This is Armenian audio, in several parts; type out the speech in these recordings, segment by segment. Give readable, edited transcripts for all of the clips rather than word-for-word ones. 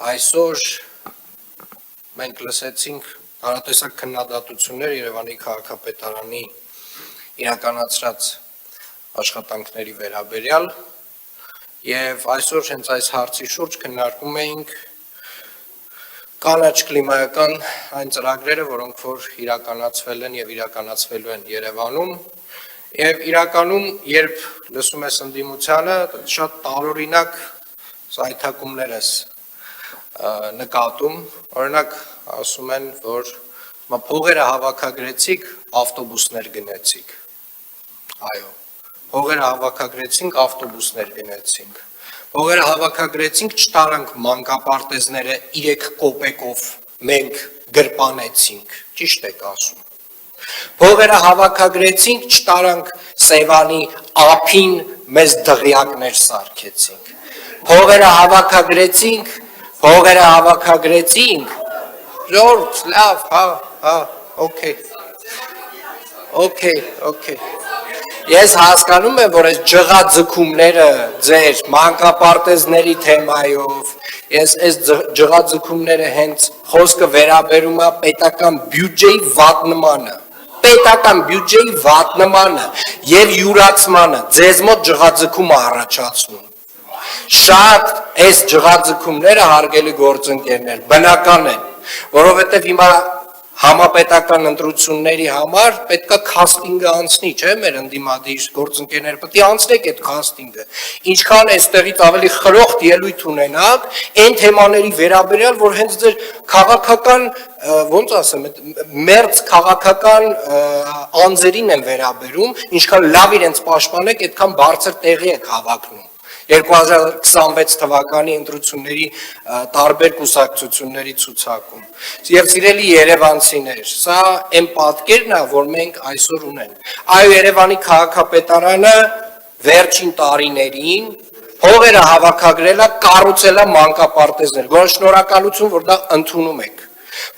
Այսօր մենք լսեցինք հարատեսակ քննադատություններ Երևանի քաղաքապետարանի իրականացրած աշխատանքների վերաբերյալ եւ այսօր հենց այս հարցի շուրջ քննարկում էինք կանաչ կլիմայական այն ծրագրերը, որոնք որ իրականացվել են եւ իրականացվելու են Երևանում եւ իրականում երբ լսում ես ընդդիմությանը շատ տարօրինակ զայթակումներ ես նկատում, օրինակ ասում են, որ փողերը հավաքագրեցիք, ավտոբուսներ գնեցիք, այո, փողերը հավաքագրեցինք, ավտոբուսներ գնեցինք, փողերը հավաքագրեցինք, չտարանք մանկապարտեզները 3 կոպեկով մենք գրպանեցինք, ճիշտ եք ասում, փողերը հավաքագրեցինք, չտարանք Սևանի ափին մեզ դղյակներ սարքեցինք, փողերը հավաքագրեցինք, Ժորդ, լավ, օքեյ, ես հասկանում եմ, որ այս ջղաձգումները ձեր մանկապարտեզների թեմայով, ես այս ջղաձգումները հենց խոսքը վերաբերում է պետական բյուջեի վատնմանը եւ յուրացմանը, ձեզ մոտ ջղաձգում առաջացնում Շատ այս ջղաձգումները հարգելի գործընկերներ բնական են, որովհետև հիմա համապետական ընտրությունների համար պետքա քաստինգը անցնի, չէ՞, մեր ընդդիմադիր գործընկերները պետք է անցնեք այդ քաստինգը, ինչքան այստեղից ավելի խրոխտ ելույթ ունենաք այն թեմաների վերաբերյալ, որ հենց ձեր քաղաքական, ոնց ասեմ, մերձ քաղաքական անձերին են վերաբերում, ինչքան լավ իրենց պաշտպանեք, այդքան բարձր տեղի եք հավակնում 2026 թվականի ընտրությունների տարբեր կուսակցությունների ցուցակում։ Եվ սիրելի երևանցիներ, սա այն պատկերն է, որ մենք այսօր ունենք։ Այո, Երևանի քաղաքապետարանը վերջին տարիներին փողերը հավաքագրել է, կառուցել է մանկապարտեզներ։ Գոնե շնորհակալություն, որ դա ընդունում եք։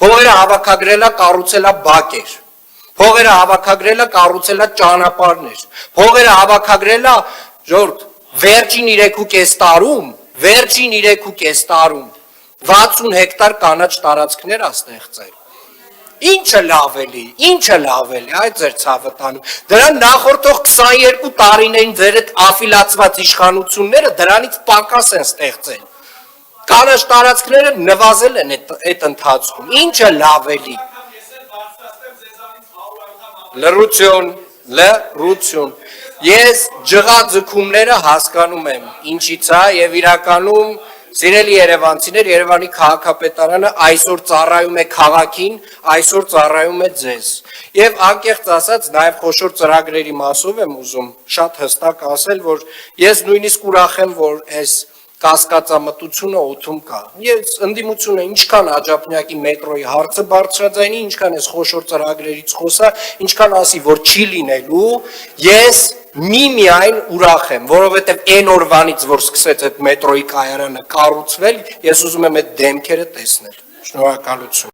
Փողերը հավաքագրել է, կառուցել է բակեր։ Փողերը հավաքագրել է, կառուցել է ճանապարհներ։ Փողերը հավաքագրել է, ժորդ Վերջին 3.5 տարում 60 հեկտար կանաչ տարածքներ է ստեղծել։ Ինչը լավ էլի, այդ ձեր ցավը տանում։ Դրան նախորդող 22 տարիներին ձեր այդ աֆիլացված իշխանությունները դրանից պակաս են ստեղծել։ Կանաչ տարածքները նվազել են այդ ընթացքում։ Ինչը լավ էլի։ Լռություն։ Ես ջղաձգումները հասկանում եմ, ինչից է եւ իրականում սիրելի երևանցիներ, Երևանի քաղաքապետարանը այսօր ծառայում է քաղաքին, այսօր ծառայում է ձեզ։ Եվ անկեղծ ասած, նաեւ խոշոր ծրագրերի մասով եմ ուզում շատ հստակ ասել, որ ես նույնիսկ ուրախ եմ, որ այս կասկածամտությունը օդում կա։ Ես ընդդիմությունը ինչքան աջափնյակի մետրոյի հարցը բարձրաձայնի, ինչքան այս խոշոր ծրագրերից խոսա, ինչքան ասի, որ չի լինելու, ես միայն ուրախ եմ, որովհետև այն օրվանից, որ սկսեց այդ մետրոյի կայարանը կառուցվել, ես ուզում եմ այդ դեմքերը տեսնել։ Շնորհակալություն։